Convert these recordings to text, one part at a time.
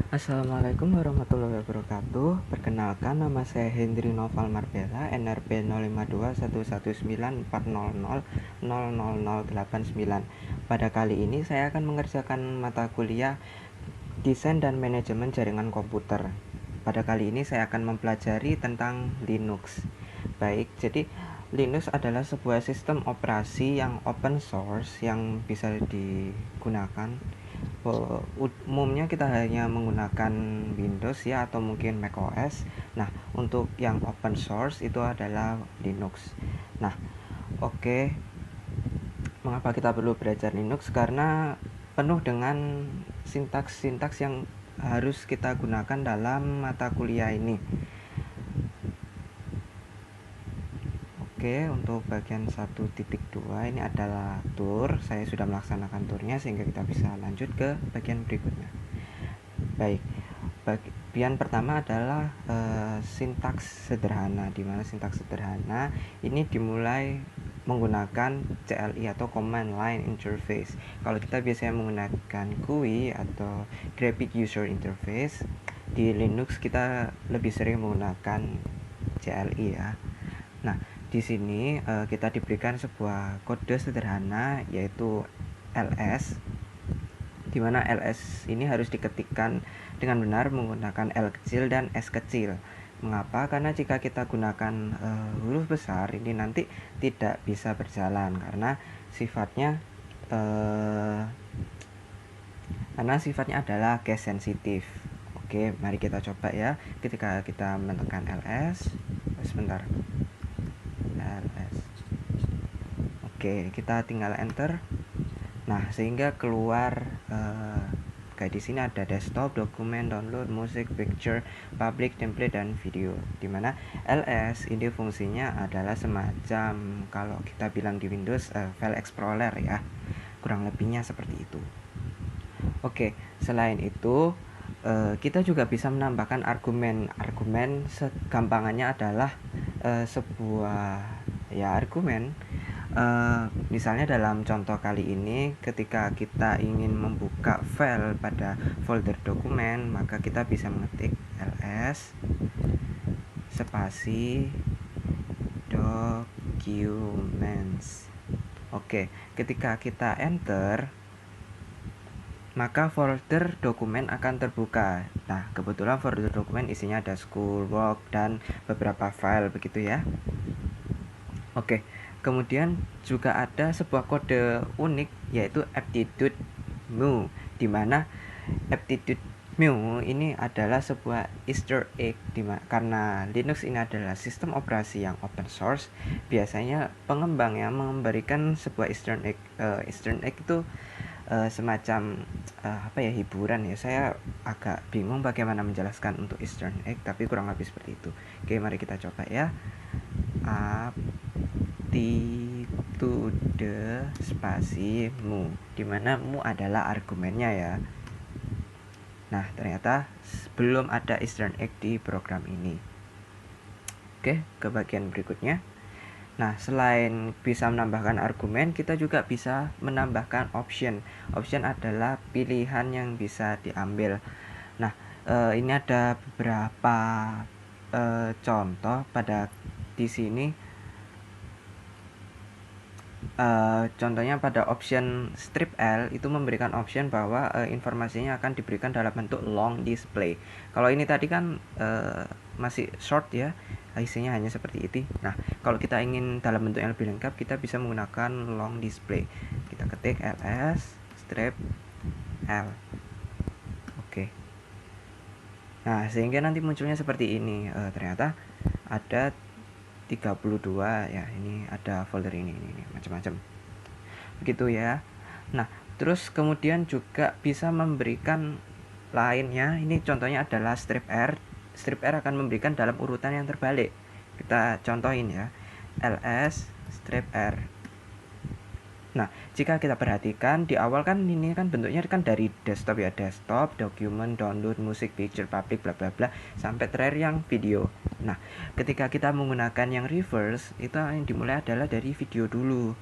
Assalamualaikum warahmatullahi wabarakatuh. Perkenalkan, nama saya Hendri Noval Marbella, NRP 05211940000089. Pada kali ini saya akan mengerjakan mata kuliah Desain dan Manajemen Jaringan Komputer. Pada kali ini saya akan mempelajari tentang Linux. Baik, jadi Linux adalah sebuah sistem operasi yang open source yang bisa digunakan. Umumnya kita hanya menggunakan Windows ya, atau mungkin macOS. Nah, untuk yang open source itu adalah Linux. Nah, oke. Mengapa kita perlu belajar Linux? Karena penuh dengan sintaks-sintaks yang harus kita gunakan dalam mata kuliah ini. Oke, untuk bagian 1.2 ini adalah tour. Saya sudah melaksanakan turnya sehingga kita bisa lanjut ke bagian berikutnya. Baik, bagian pertama adalah sintaks sederhana, di mana sintaks sederhana ini dimulai menggunakan CLI atau Command Line Interface. Kalau kita biasanya menggunakan GUI atau Graphic User Interface, di Linux kita lebih sering menggunakan CLI ya. Nah, di sini kita diberikan sebuah kode sederhana yaitu ls, di mana ls ini harus diketikkan dengan benar menggunakan L kecil dan S kecil. Mengapa? Karena jika kita gunakan huruf besar ini nanti tidak bisa berjalan karena sifatnya adalah case sensitif. Oke, mari kita coba ya. Ketika kita menekan ls, sebentar. ls. Oke, kita tinggal enter. Nah, sehingga keluar kayak di sini ada desktop, dokumen, download, musik, picture, public, template, dan video. Dimana ls ini fungsinya adalah semacam kalau kita bilang di Windows file explorer ya, kurang lebihnya seperti itu. Oke, selain itu kita juga bisa menambahkan argumen. Segampangannya adalah sebuah ya argumen. Misalnya dalam contoh kali ini, ketika kita ingin membuka file pada folder dokumen, maka kita bisa mengetik ls spasi documents. Oke, ketika kita enter, maka folder dokumen akan terbuka. Nah, kebetulan folder dokumen isinya ada schoolwork dan beberapa file begitu ya. Oke, kemudian juga ada sebuah kode unik yaitu aptitude.mu, di mana aptitude.mu ini adalah sebuah Easter egg karena Linux ini adalah sistem operasi yang open source. Biasanya pengembang yang memberikan sebuah Easter egg. Easter egg itu semacam hiburan ya. Saya agak bingung bagaimana menjelaskan untuk Easter egg, tapi kurang lebih seperti itu. Oke, mari kita coba ya. Aptitude spasi mu, dimana mu adalah argumennya ya. Nah, ternyata belum ada Easter egg di program ini. Oke, ke bagian berikutnya. Nah, selain bisa menambahkan argumen, kita juga bisa menambahkan option. Option adalah pilihan yang bisa diambil. Nah, ini ada beberapa contoh pada di sini. Contohnya pada option strip L itu memberikan option bahwa informasinya akan diberikan dalam bentuk long display. Kalau ini tadi kan masih short ya, isinya hanya seperti itu. Nah, kalau kita ingin dalam bentuk yang lebih lengkap, kita bisa menggunakan long display. Kita ketik ls strip L. Oke. Nah, sehingga nanti munculnya seperti ini. Ternyata ada 32 ya, ini ada folder ini macam-macam begitu ya. Nah, terus kemudian juga bisa memberikan lainnya. Ini contohnya adalah strip R. Strip R akan memberikan dalam urutan yang terbalik. Kita contohin ya, ls strip R. Nah, jika kita perhatikan di awal kan ini kan bentuknya kan dari desktop ya, desktop, dokumen, download, musik, picture, public, bla bla bla, sampai terakhir yang video. Nah, ketika kita menggunakan yang reverse, itu yang dimulai adalah dari video dulu.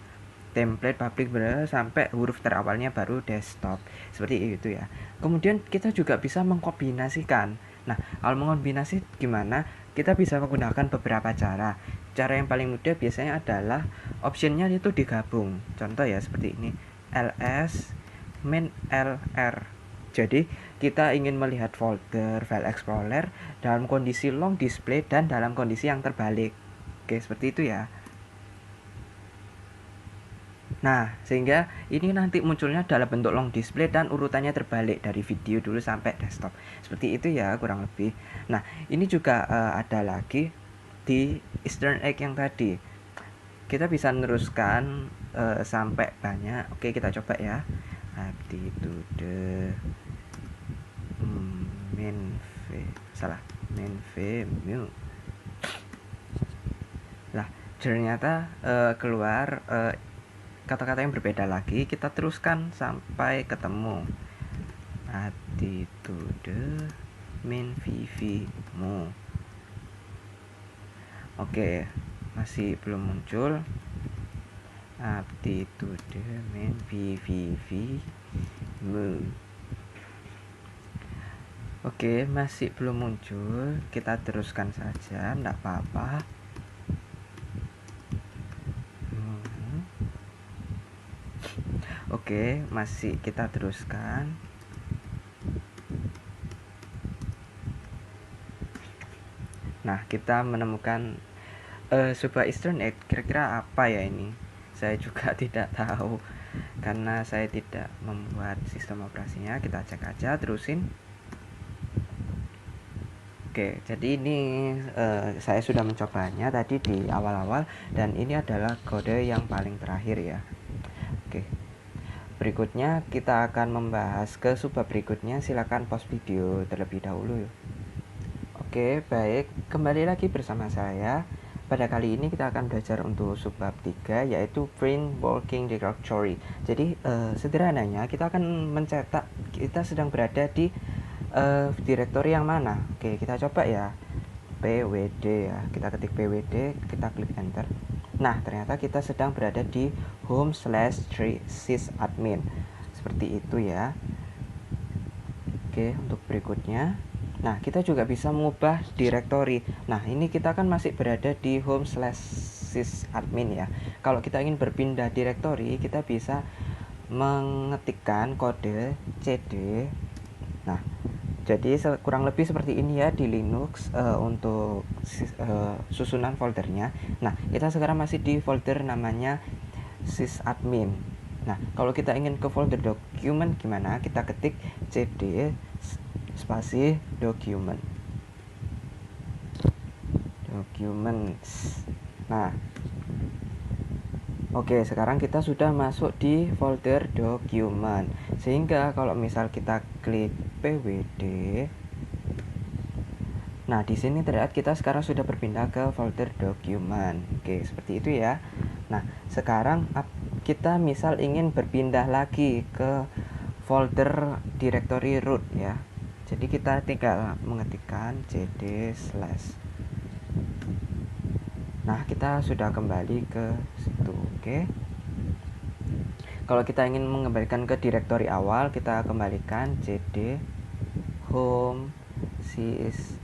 template public sampai huruf terawalnya baru desktop, seperti itu ya. Kemudian kita juga bisa mengkombinasikan. Nah, kalau mengombinasi gimana? Kita bisa menggunakan beberapa cara. Cara yang paling mudah biasanya adalah optionnya itu digabung. Contoh ya seperti ini, ls min lr. Jadi kita ingin melihat folder file explorer dalam kondisi long display dan dalam kondisi yang terbalik. Oke, seperti itu ya. Nah, sehingga ini nanti munculnya dalam bentuk long display dan urutannya terbalik dari video dulu sampai desktop. Seperti itu ya kurang lebih. Nah, ini juga ada lagi di Easter egg yang tadi. Kita bisa meneruskan sampai banyak. Oke, kita coba ya. Aptitude main menu. Lah, ternyata keluar kata-kata yang berbeda lagi. Kita teruskan sampai ketemu attitude main mu. Oke, masih belum muncul attitude main mu. Oke, masih belum muncul. Kita teruskan saja, enggak apa-apa. Oke, masih kita teruskan. Nah, kita menemukan sebuah Easter egg. Kira-kira apa ya ini? Saya juga tidak tahu karena saya tidak membuat sistem operasinya. Kita cek aja, terusin. Oke, jadi ini saya sudah mencobanya tadi di awal-awal dan ini adalah kode yang paling terakhir ya. Oke. Berikutnya kita akan membahas ke subbab berikutnya. Silakan pause video terlebih dahulu. Oke, baik. Kembali lagi bersama saya. Pada kali ini kita akan belajar untuk subbab 3 yaitu print working directory. Jadi sederhananya kita akan mencetak kita sedang berada di directory yang mana. Oke, kita coba ya. pwd ya. Kita ketik pwd, kita klik enter. Nah, ternyata kita sedang berada di home/sysadmin. Seperti itu ya. Oke, untuk berikutnya. Nah, kita juga bisa mengubah directory. Nah, ini kita kan masih berada di home/sysadmin ya. Kalau kita ingin berpindah directory, kita bisa mengetikkan kode cd. Nah, jadi kurang lebih seperti ini ya di Linux untuk susunan foldernya. Nah, kita sekarang masih di folder namanya sysadmin. Nah, kalau kita ingin ke folder dokumen gimana? Kita ketik cd spasi documents. Nah, oke, sekarang kita sudah masuk di folder dokumen. Sehingga kalau misal kita klik pwd, nah di sini terlihat kita sekarang sudah berpindah ke folder dokumen. Oke, seperti itu ya. Nah, sekarang kita misal ingin berpindah lagi ke folder directory root ya. Jadi kita tinggal mengetikkan cd/. Nah, kita sudah kembali ke situ. Oke. Kalau kita ingin mengembalikan ke directory awal, kita kembalikan cd home sysadmin.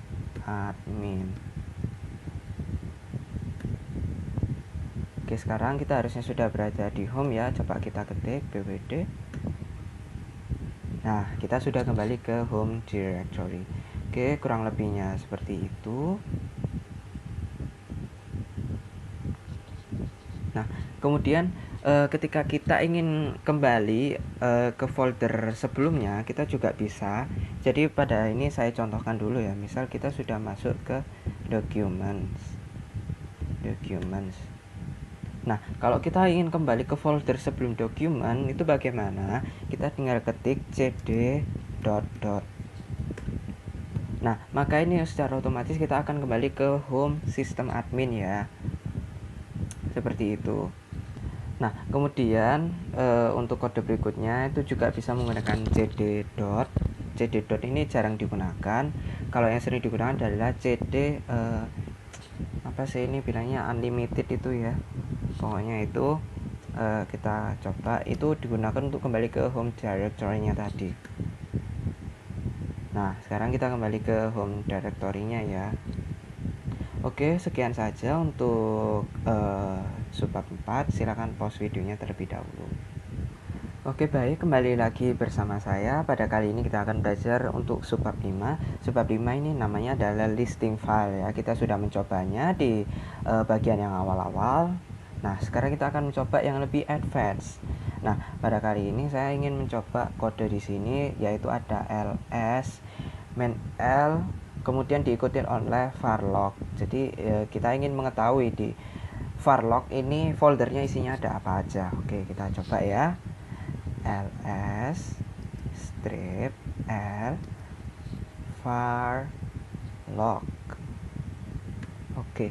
Oke, sekarang kita harusnya sudah berada di home ya. Coba kita ketik pwd. Nah, kita sudah kembali ke home directory. Oke, kurang lebihnya seperti itu. Nah, kemudian ketika kita ingin kembali ke folder sebelumnya, kita juga bisa. Jadi pada ini saya contohkan dulu ya. Misal kita sudah masuk ke documents. Nah, kalau kita ingin kembali ke folder sebelum dokumen, itu bagaimana? Kita tinggal ketik cd ... Nah, maka ini secara otomatis kita akan kembali ke home system admin ya. Seperti itu. Nah, kemudian untuk kode berikutnya itu juga bisa menggunakan cd . cd ini jarang digunakan. Kalau yang sering digunakan adalah cd apa sih ini bilangnya unlimited itu ya. Pokoknya itu kita coba itu digunakan untuk kembali ke home directory-nya tadi. Nah, sekarang kita kembali ke home directory-nya ya. Oke, sekian saja untuk subbab 4. Silakan pause videonya terlebih dahulu. Oke, baik, kembali lagi bersama saya. Pada kali ini kita akan belajar untuk subbab 5. Subbab 5 ini namanya adalah listing file ya. Kita sudah mencobanya di bagian yang awal-awal. Nah, sekarang kita akan mencoba yang lebih advance. Nah, pada kali ini saya ingin mencoba kode di sini, yaitu ada ls main l kemudian diikuti oleh varlog. Jadi kita ingin mengetahui di varlog ini foldernya isinya ada apa aja. Oke, kita coba ya. ls strip l varlog. Oke.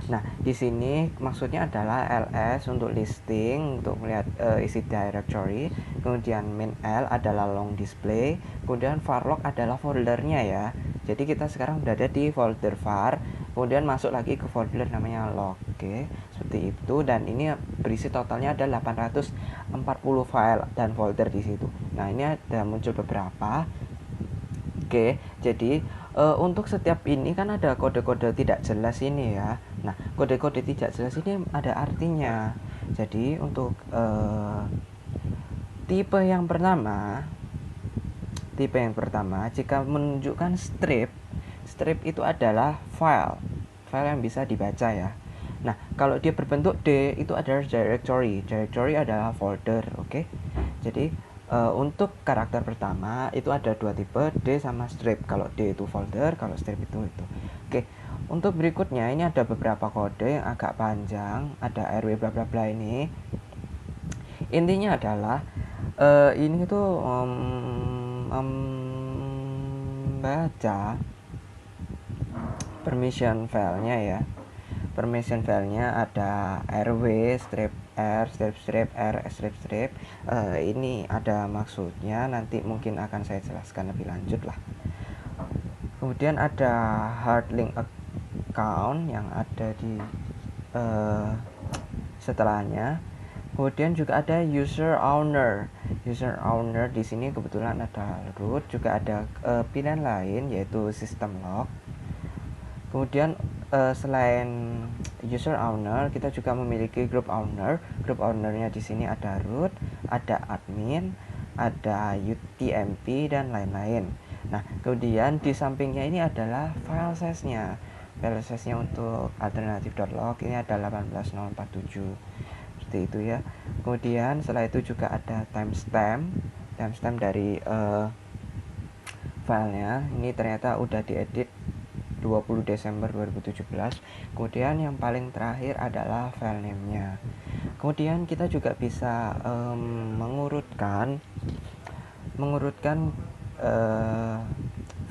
Nah, di sini maksudnya adalah ls untuk listing, untuk melihat isi directory, kemudian main l adalah long display, kemudian varlog adalah foldernya ya. Jadi kita sekarang berada di folder var, kemudian masuk lagi ke folder namanya log. Oke, seperti itu, dan ini berisi totalnya ada 840 file dan folder di situ. Nah, ini ada muncul beberapa. Oke, jadi untuk setiap ini kan ada kode-kode tidak jelas ini ya. Nah, kode-kode tidak jelas ini ada artinya. Jadi untuk tipe yang pertama, jika menunjukkan strip itu adalah file yang bisa dibaca ya. Nah, kalau dia berbentuk D itu adalah directory adalah folder. Oke. Jadi untuk karakter pertama itu ada dua tipe, D sama strip. Kalau D itu folder, kalau strip itu. Oke. Untuk berikutnya ini ada beberapa kode yang agak panjang, ada rw bla bla bla ini. Intinya adalah ini tuh membaca permission filenya ya. Permission filenya ada rw strip r strip r strip. Ini ada maksudnya, nanti mungkin akan saya jelaskan lebih lanjut lah. Kemudian ada hard link account yang ada di setelahnya. Kemudian juga ada user owner di sini kebetulan ada root, juga ada pilihan lain yaitu system log. Kemudian selain user owner, kita juga memiliki group ownernya di sini ada root, ada admin, ada utmp dan lain-lain. Nah, kemudian di sampingnya ini adalah file size-nya untuk alternative.log ini ada 18047 seperti itu ya. Kemudian setelah itu juga ada timestamp dari filenya. Ini ternyata udah diedit 20 Desember 2017. Kemudian yang paling terakhir adalah file name-nya. Kemudian kita juga bisa mengurutkan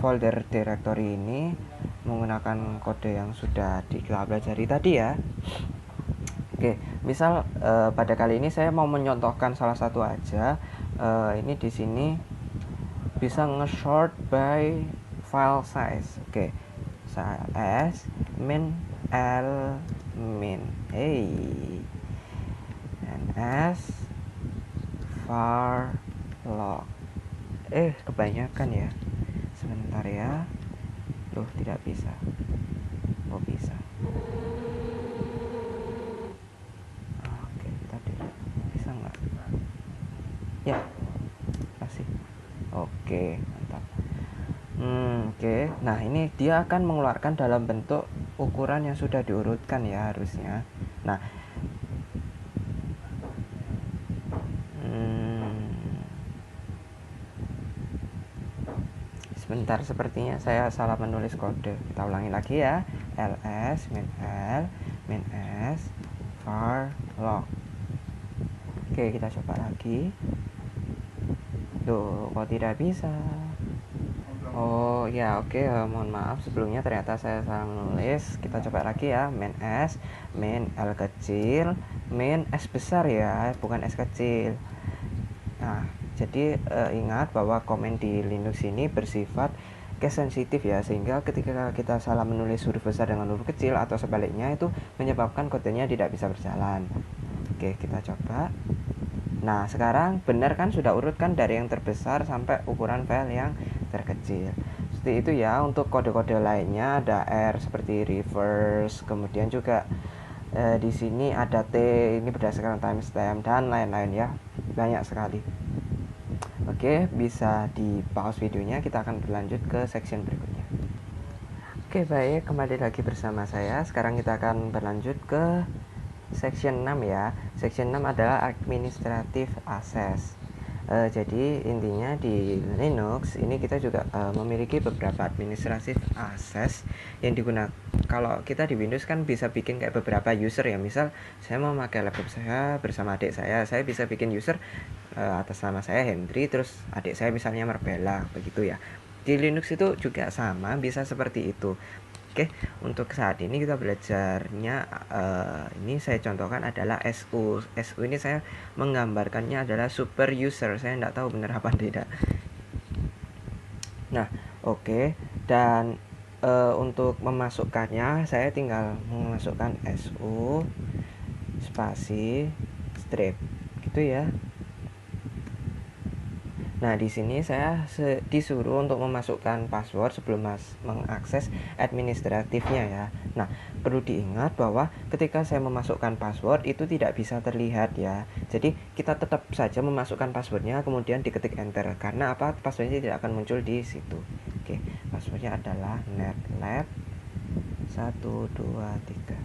folder directory ini menggunakan kode yang sudah kita pelajari tadi ya. Oke, misal pada kali ini saya mau menyontohkan salah satu aja. Ini di sini bisa nge-sort by file size. Oke, ls min l min ns var log. Kebanyakan ya. Sebentar ya. Loh, tidak bisa. Oh, bisa. Ya, kasih. Oke, mantap. Oke. Nah, ini dia akan mengeluarkan dalam bentuk ukuran yang sudah diurutkan ya harusnya. Nah, sebentar, sepertinya saya salah menulis kode. Kita ulangi lagi ya. ls min l min s var log. Oke, kita coba lagi. Duh, kok tidak bisa? Oh ya, oke, mohon maaf sebelumnya, ternyata saya salah menulis. Kita coba lagi ya. Min s, min l kecil, min s besar ya, bukan s kecil. Nah, jadi ingat bahwa komen di Linux ini bersifat case sensitif ya, sehingga ketika kita salah menulis huruf besar dengan huruf kecil atau sebaliknya itu menyebabkan kodenya tidak bisa berjalan. Oke, kita coba. Nah, sekarang benar kan, sudah urut kan dari yang terbesar sampai ukuran file yang terkecil. Seperti itu ya. Untuk kode-kode lainnya ada R seperti reverse, kemudian juga di sini ada T, ini berdasarkan timestamp dan lain-lain ya. Banyak sekali. Oke, bisa di pause videonya, kita akan berlanjut ke section berikutnya. Oke, baik, kembali lagi bersama saya. Sekarang kita akan berlanjut ke section 6 ya. Section 6 adalah administrative access. Jadi intinya di Linux ini kita juga memiliki beberapa administrative access yang digunakan. Kalau kita di Windows kan bisa bikin kayak beberapa user ya. Misal saya mau pakai laptop saya bersama adik saya bisa bikin user atas nama saya Hendry, terus adik saya misalnya Marbella, begitu ya. Di Linux itu juga sama, bisa seperti itu. Oke, untuk saat ini kita belajarnya ini saya contohkan adalah SU. SU ini saya menggambarkannya adalah super user. Saya tidak tahu benar apa tidak. Nah, oke. Dan untuk memasukkannya saya tinggal memasukkan SU spasi strip gitu ya. Nah, di sini saya disuruh untuk memasukkan password sebelum mengakses administratifnya ya. Nah, perlu diingat bahwa ketika saya memasukkan password itu tidak bisa terlihat ya. Jadi, kita tetap saja memasukkan passwordnya kemudian diketik enter. Karena apa? Passwordnya tidak akan muncul di situ. Oke, passwordnya adalah netlab 123.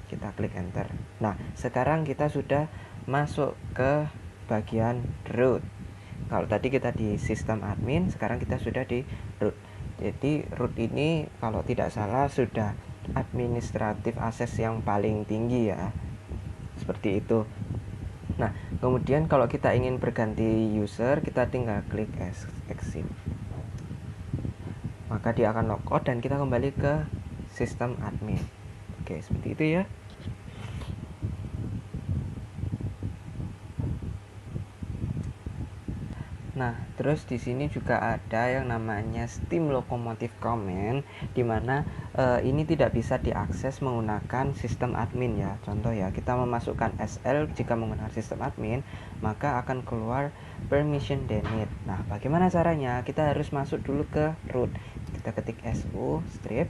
Kita klik enter. Nah, sekarang kita sudah masuk ke bagian root. Kalau tadi kita di sistem admin, sekarang kita sudah di root. Jadi root ini kalau tidak salah sudah administratif akses yang paling tinggi ya. Seperti itu. Nah, kemudian kalau kita ingin berganti user, kita tinggal klik exit. Maka dia akan logout dan kita kembali ke sistem admin. Oke, seperti itu ya. Nah, terus di sini juga ada yang namanya Steam Locomotive Command, di mana ini tidak bisa diakses menggunakan sistem admin ya. Contoh ya, kita memasukkan SL jika menggunakan sistem admin, maka akan keluar permission denied. Nah, bagaimana caranya? Kita harus masuk dulu ke root. Kita ketik su strip,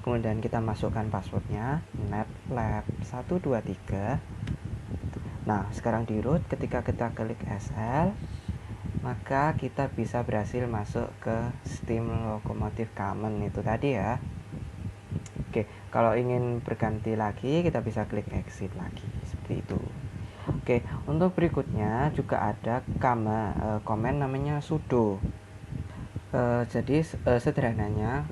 kemudian kita masukkan passwordnya netlab 123. Nah, sekarang di root, ketika kita klik SL, maka kita bisa berhasil masuk ke Steam Locomotive Command itu tadi ya. Oke, kalau ingin berganti lagi kita bisa klik exit lagi, seperti itu. Oke, untuk berikutnya juga ada command namanya sudo. Jadi sederhananya,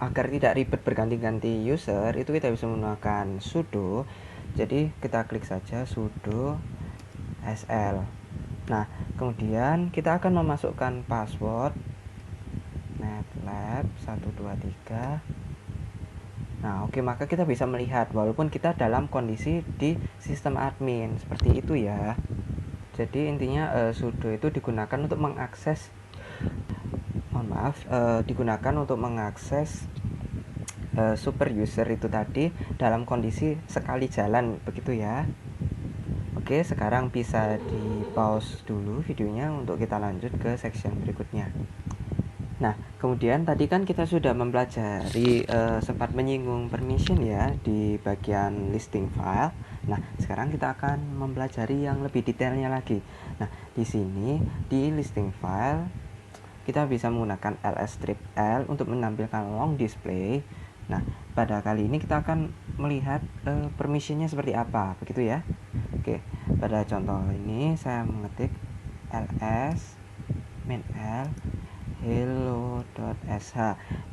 agar tidak ribet berganti-ganti user, itu kita bisa menggunakan sudo. Jadi kita klik saja sudo sl. Nah, kemudian kita akan memasukkan password netlab 123. Nah, oke, maka kita bisa melihat walaupun kita dalam kondisi di sistem admin, seperti itu ya. Jadi intinya sudo itu digunakan untuk mengakses digunakan untuk mengakses super user itu tadi dalam kondisi sekali jalan, begitu ya. Oke, sekarang bisa di pause dulu videonya untuk kita lanjut ke section berikutnya. Nah, kemudian tadi kan kita sudah mempelajari sempat menyinggung permission ya di bagian listing file. Nah, sekarang kita akan mempelajari yang lebih detailnya lagi. Nah, di sini di listing file kita bisa menggunakan ls strip l untuk menampilkan long display. Nah, pada kali ini kita akan melihat permissionnya seperti apa, begitu ya. Oke, pada contoh ini saya mengetik ls min l hello.sh,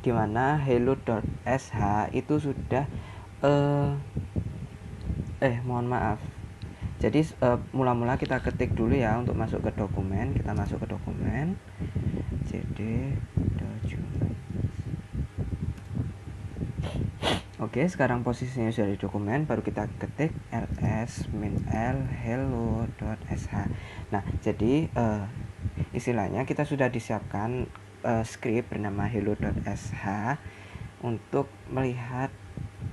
dimana hello.sh itu sudah mohon maaf. Jadi mula-mula kita ketik dulu ya untuk masuk ke dokumen. Kita masuk ke dokumen cd document. Oke, sekarang posisinya sudah di dokumen, baru kita ketik ls min l hello.sh. Nah, jadi istilahnya kita sudah disiapkan script bernama hello.sh untuk melihat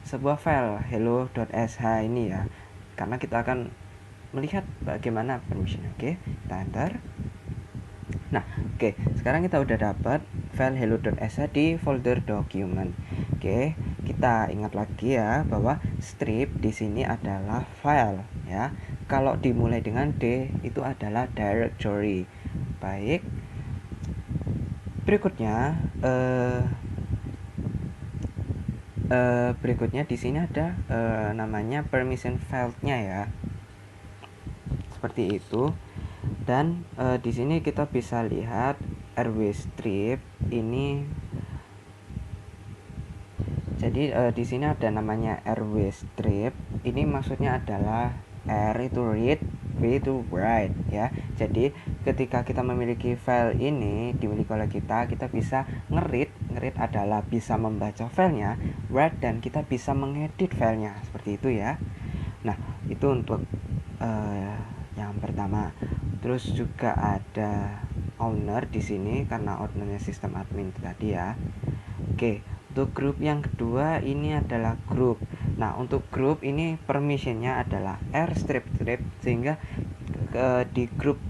sebuah file hello.sh ini ya. karena kita akan melihat bagaimana permission. Oke, kita enter. Nah, oke, sekarang kita udah dapat file hello.sh di folder document. Oke, kita ingat lagi ya bahwa strip di sini adalah file ya. Kalau dimulai dengan D itu adalah directory. Baik. Berikutnya di sini ada namanya permission file-nya ya. Seperti itu. Dan di sini kita bisa lihat rw strip ini. Jadi di sini ada namanya rw strip. Ini maksudnya adalah R itu read, W itu write ya. Jadi ketika kita memiliki file ini dimiliki oleh kita bisa ngeread. Ngeread adalah bisa membaca filenya, write dan kita bisa mengedit filenya seperti itu ya. Nah, itu untuk yang pertama. Terus juga ada owner di sini karena ownernya sistem admin tadi ya. Oke, untuk grup yang kedua ini adalah grup. Nah, untuk grup ini permissionnya adalah R strip sehingga di grup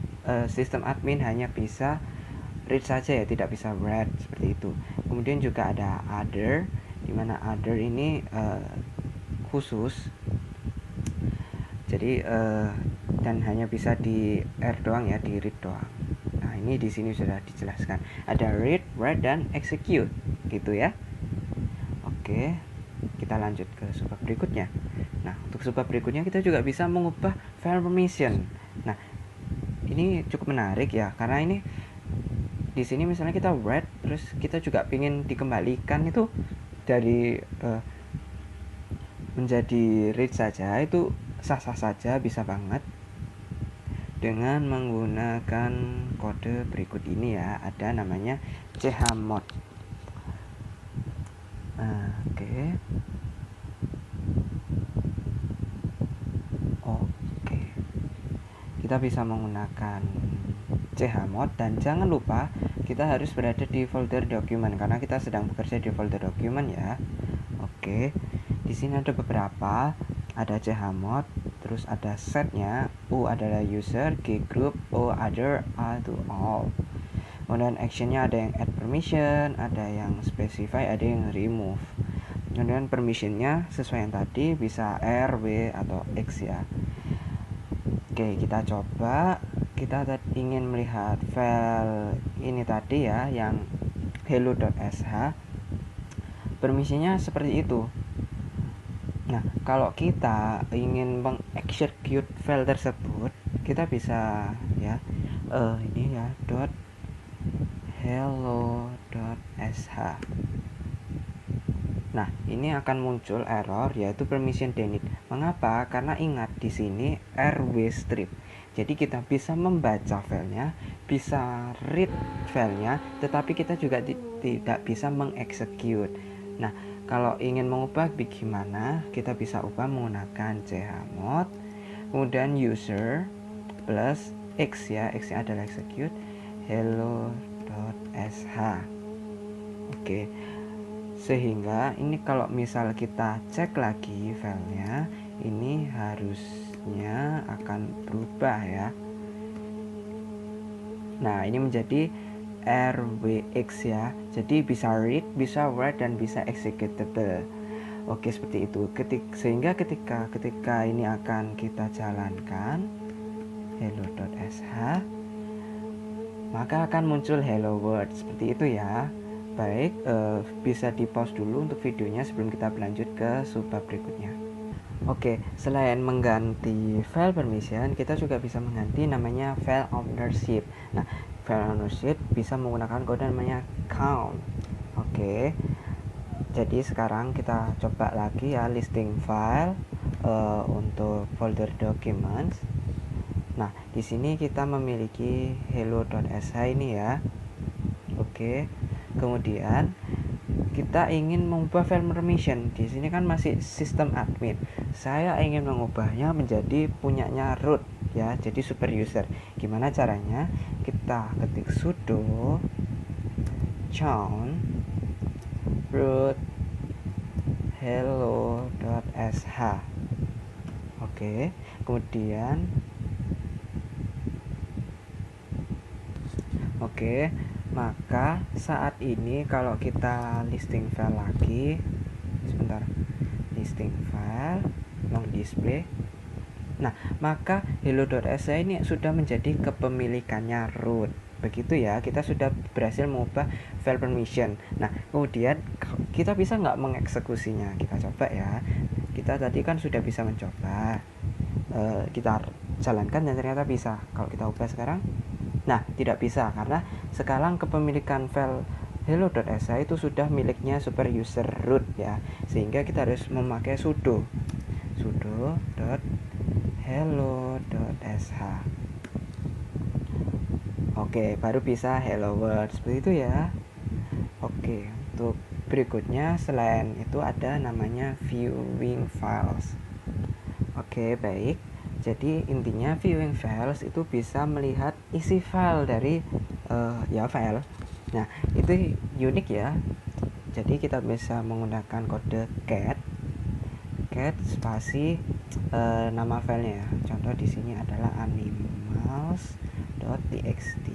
sistem admin hanya bisa read saja ya, tidak bisa write seperti itu. Kemudian juga ada other, dimana other ini khusus. Jadi dan hanya bisa di R doang ya, di read doang. Nah, ini di sini sudah dijelaskan. Ada read, write dan execute gitu ya. Oke, kita lanjut ke subbab berikutnya. Nah, untuk subbab berikutnya kita juga bisa mengubah file permission. Nah, ini cukup menarik ya, karena ini di sini misalnya kita write terus kita juga ingin dikembalikan itu dari menjadi read saja, itu sah-sah saja, bisa banget dengan menggunakan kode berikut ini ya. Ada namanya chmod. Oke, kita bisa menggunakan chmod dan jangan lupa kita harus berada di folder dokumen karena kita sedang bekerja di folder dokumen ya. Oke, di sini ada beberapa, ada chmod, terus ada setnya, U adalah user, G group, O other, A to all. Kemudian actionnya ada yang add permission, ada yang specify, ada yang remove. Kemudian permissionnya sesuai yang tadi, bisa R, W, atau X ya. Oke, kita coba. Kita ingin melihat file ini tadi ya, yang hello.sh. Permissionnya seperti itu. Nah, kalau kita ingin mengexecute file tersebut, kita bisa ya ini ya .hello.sh. Nah, ini akan muncul error yaitu permission denied. Mengapa? Karena ingat di sini rw strip. Jadi kita bisa membaca filenya, bisa read filenya, tetapi kita juga tidak bisa mengexecute. Nah, kalau ingin mengubah bagaimana? Kita bisa ubah menggunakan chmod, kemudian user plus x ya, x-nya adalah execute hello.sh. Oke, sehingga ini kalau misal kita cek lagi filenya, ini harusnya akan berubah ya. Nah, ini menjadi RWX ya. Jadi bisa read, bisa write dan bisa executable. Oke, seperti itu. Sehingga ketika ini akan kita jalankan hello.sh, maka akan muncul hello world seperti itu ya. Baik, bisa di pause dulu untuk videonya sebelum kita berlanjut ke subbab berikutnya. Oke, selain mengganti file permission, kita juga bisa mengganti namanya file ownership. Nah, file ownership bisa menggunakan kode namanya count. Oke, jadi sekarang kita coba lagi ya listing file untuk folder documents. Nah, di sini kita memiliki hello.sh ini ya. Oke, kemudian kita ingin mengubah file permission. Di sini kan masih sistem admin. Saya ingin mengubahnya menjadi punyanya root ya, jadi super user. Gimana caranya? Kita ketik sudo chown root hello.sh. Oke, kemudian oke, maka saat ini kalau kita listing file lagi, sebentar, listing file long display. Nah, maka hello.shi ini sudah menjadi kepemilikannya root. Begitu ya, kita sudah berhasil mengubah file permission. Nah, kemudian kita bisa nggak mengeksekusinya? Kita coba ya. Kita tadi kan sudah bisa mencoba. Kita jalankan dan ternyata bisa. Kalau kita ubah sekarang, nah tidak bisa karena sekarang kepemilikan file hello.shi itu sudah miliknya super user root ya, sehingga kita harus memakai sudo hello.sh. Oke, baru bisa hello world seperti itu ya. Oke, untuk berikutnya selain itu ada namanya viewing files. Oke, baik. Jadi intinya viewing files itu bisa melihat isi file dari ya file. Nah, itu unik ya. Jadi kita bisa menggunakan kode cat spasi nama filenya ya. Contoh di sini adalah animals.txt.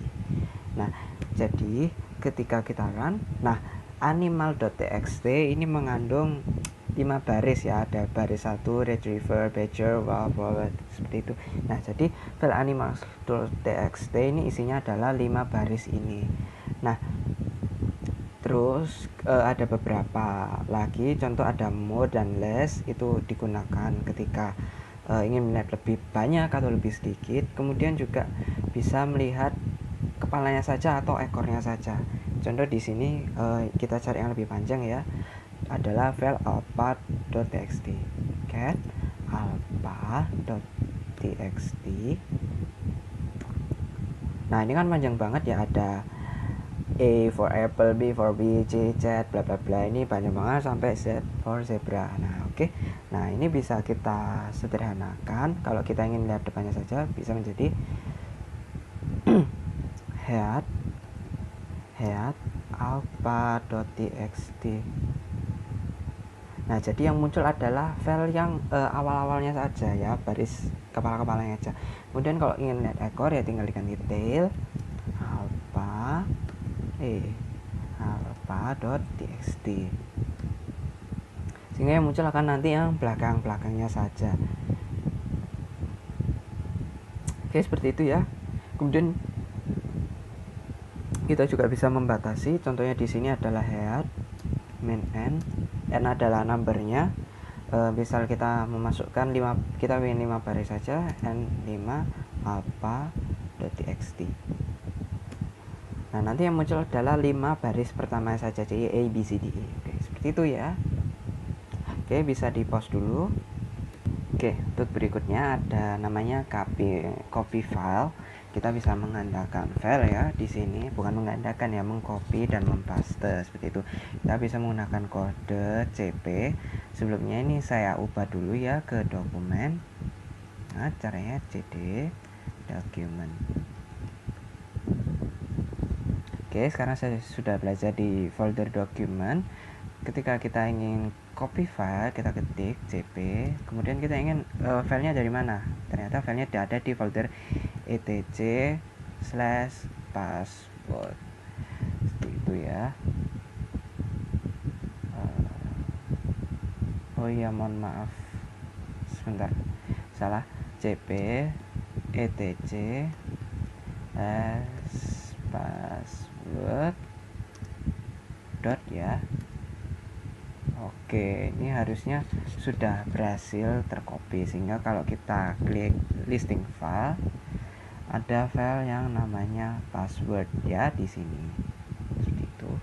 Nah, jadi ketika kita run, nah animal.txt ini mengandung 5 baris ya, ada baris 1 retriever, badger, seperti itu. Nah, jadi file animals.txt ini isinya adalah 5 baris ini. Nah, terus ada beberapa lagi, contoh ada more dan less, itu digunakan ketika ingin melihat lebih banyak atau lebih sedikit. Kemudian juga bisa melihat kepalanya saja atau ekornya saja. Contoh di sini kita cari yang lebih panjang ya, adalah file alpha.txt, cat alpha.txt. Nah, ini kan panjang banget ya, ada A for apple, B for bee, C, Z, bla bla bla. Ini panjang banget sampai Z for zebra. Nah, oke. Nah, ini bisa kita sederhanakan. Kalau kita ingin lihat depannya saja, bisa menjadi head alpha.txt. Nah, jadi yang muncul adalah file yang awal-awalnya saja ya, baris kepala-kepalanya aja. Kemudian kalau ingin lihat ekor ya tinggal diganti tail alpha.txt, sehingga yang muncul akan nanti yang belakang-belakangnya saja. Oke, seperti itu ya. Kemudian kita juga bisa membatasi, contohnya di sini adalah head, main n adalah numbernya. Misal kita memasukkan 5, kita ingin 5 baris saja, n5 alpha.txt. Nah, nanti yang muncul adalah 5 baris pertama saja, jadi A, B, C, D, E. Oke, seperti itu ya. Oke, bisa di pause dulu. Oke, untuk berikutnya ada namanya copy file. Kita bisa menggandakan file ya di sini, bukan menggandakan ya, mengcopy dan mempaste seperti itu. Kita bisa menggunakan kode cp. Sebelumnya ini saya ubah dulu ya ke dokumen. Nah, caranya cd document. Oke, sekarang saya sudah belajar di folder dokumen. Ketika kita ingin copy file, kita ketik cp, kemudian kita ingin filenya dari mana. Ternyata filenya ada di folder etc/password seperti itu ya. Oh iya, mohon maaf, sebentar, salah, cp etc password dot ya. Oke, ini harusnya sudah berhasil tercopy, sehingga kalau kita klik listing file, ada file yang namanya password ya di sini. Seperti itu.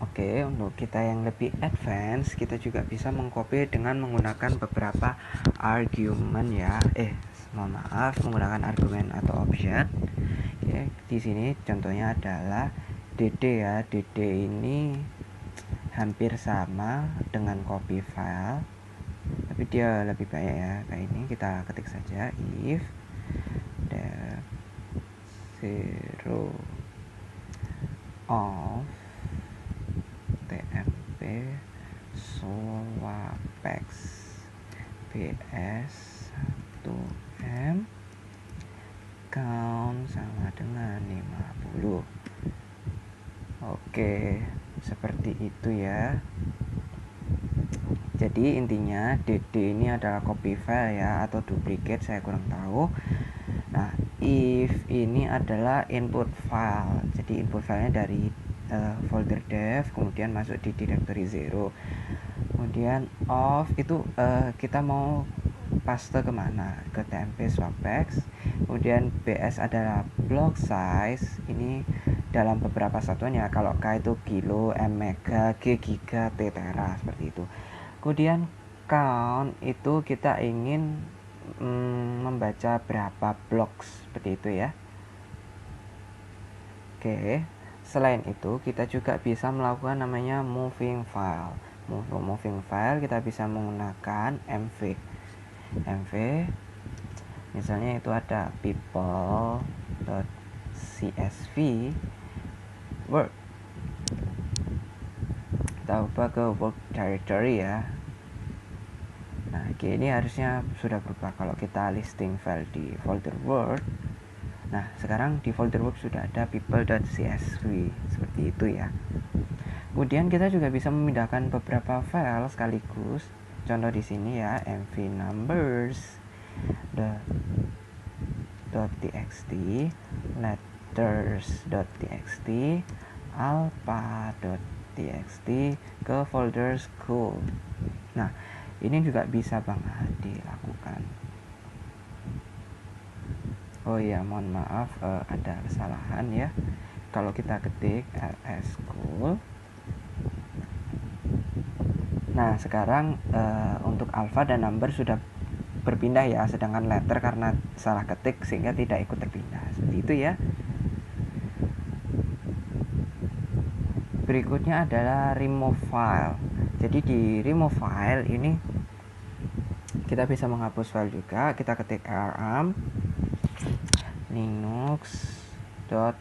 Oke, untuk kita yang lebih advance, kita juga bisa mengcopy dengan menggunakan beberapa argumen ya. Mohon maaf, menggunakan argumen atau objek. Oke, di sini contohnya adalah dd ya. Dd ini hampir sama dengan copy file, tapi dia lebih banyak ya. Kayak ini kita ketik saja if the zero of tmp swap swapex bs 1m count sama dengan 50. Oke, seperti itu ya. Jadi intinya DD ini adalah copy file ya, atau duplicate, saya kurang tahu. Nah, if ini adalah input file. Jadi input filenya dari folder dev, kemudian masuk di directory 0. Kemudian off itu kita mau paste kemana, ke tmp swapex. Kemudian bs adalah block size, ini dalam beberapa satuan ya. Kalau k itu kilo, m mega, g giga, t tera, seperti itu. Kemudian count itu kita ingin membaca berapa blocks, seperti itu ya. Oke, selain itu kita juga bisa melakukan namanya moving file. Moving file kita bisa menggunakan mv misalnya itu ada people.csv work, kita ubah ke work directory ya. Nah, ini harusnya sudah berubah kalau kita listing file di folder Word. Nah, sekarang di folder Word sudah ada people.csv, seperti itu ya. Kemudian kita juga bisa memindahkan beberapa file sekaligus. Contoh di sini ya, mv numbers .txt, letters.txt, alpha.txt ke folder school. Nah, ini juga bisa banget dilakukan. Oh iya, mohon maaf, ada kesalahan ya. Kalau kita ketik ls school. Nah, sekarang untuk alpha dan number sudah berpindah ya, sedangkan letter karena salah ketik sehingga tidak ikut terpindah. Seperti itu ya. Berikutnya adalah remove file. Jadi di remove file ini kita bisa menghapus file juga. Kita ketik rm linux.txt.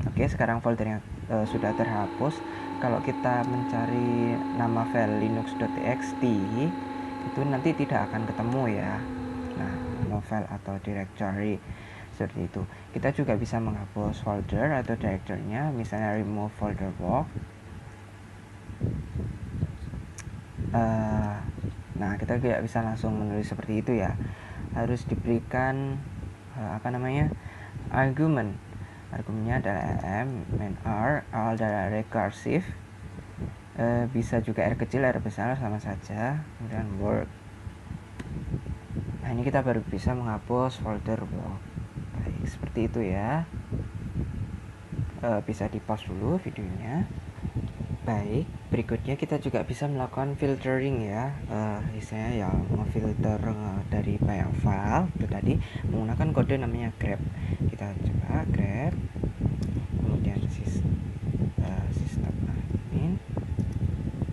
Oke, sekarang foldernya sudah terhapus. Kalau kita mencari nama file linux.txt itu nanti tidak akan ketemu ya. Nah, nama file atau directory seperti itu. Kita juga bisa menghapus folder atau directory-nya, misalnya remove folder walk. Nah, kita tidak bisa langsung menulis seperti itu ya. Harus diberikan argumen. Argumennya adalah main r adalah recursive, bisa juga r kecil, r besar sama saja, kemudian work. Nah, ini kita baru bisa menghapus folder walk. Baik, seperti itu ya. Bisa di pause dulu videonya. Baik, berikutnya kita juga bisa melakukan filtering ya, misalnya yang memfilter dari banyak file itu tadi menggunakan kode namanya grep. Kita coba grep, kemudian sistem admin,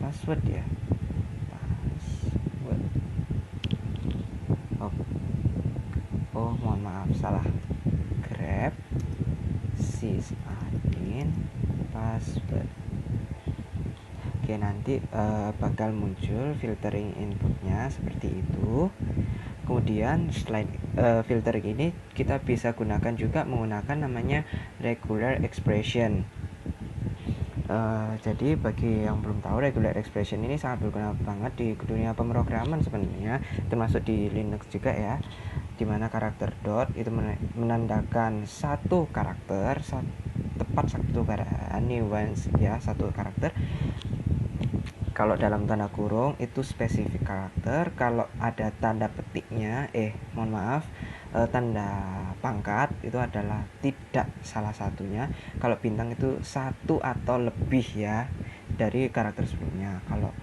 password ya, password. Oh mohon maaf, salah. Grep sysadmin password. Oke, nanti bakal muncul filtering inputnya seperti itu. Kemudian selain filtering ini kita bisa gunakan juga menggunakan namanya regular expression. Jadi bagi yang belum tahu, regular expression ini sangat berguna banget di dunia pemrograman sebenarnya, termasuk di Linux juga ya, dimana karakter dot itu menandakan satu karakter, tepat satu nuance ya, satu karakter. Kalau dalam tanda kurung itu spesifik karakter. Kalau ada tanda petiknya, tanda pangkat itu adalah tidak salah satunya. Kalau bintang itu satu atau lebih ya dari karakter sebelumnya. Kalau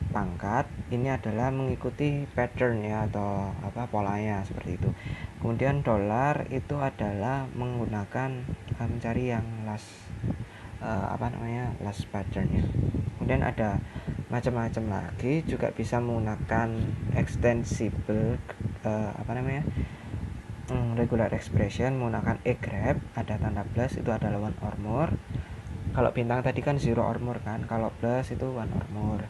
pangkat ini adalah mengikuti pattern ya, atau polanya seperti itu. Kemudian dolar itu adalah menggunakan mencari yang last patternnya. Kemudian ada macam-macam lagi, juga bisa menggunakan extensible regular expression menggunakan grep, ada tanda plus itu adalah one or more. Kalau bintang tadi kan 0 or more kan, kalau plus itu 1 or more.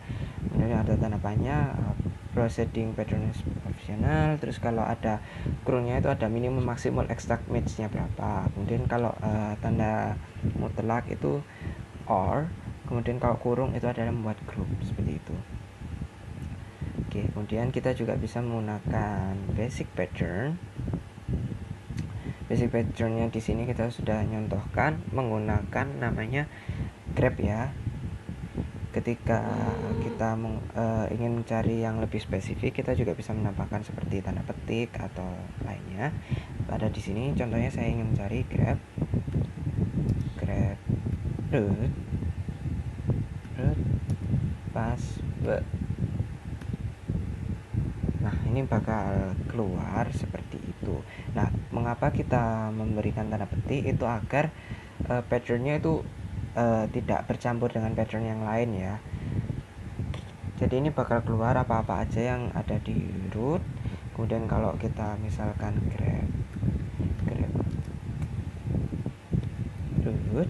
Kemudian ada tanda panjang, proceeding pattern is optional. Terus kalau ada kurungnya itu ada minimum maksimal exact match-nya berapa. Kemudian kalau tanda mutlak itu or, kemudian kalau kurung itu adalah membuat grup seperti itu. Oke, kemudian kita juga bisa menggunakan basic pattern. Basic patternnya di sini kita sudah nyontohkan menggunakan namanya grep ya. Ketika kita ingin mencari yang lebih spesifik, kita juga bisa menambahkan seperti tanda petik atau lainnya. Pada di sini contohnya saya ingin mencari grep root password. Nah, ini bakal keluar seperti itu. Nah, mengapa kita memberikan tanda petik itu agar patternnya itu tidak bercampur dengan pattern yang lain ya. Jadi ini bakal keluar apa-apa aja yang ada di root. Kemudian kalau kita misalkan grep root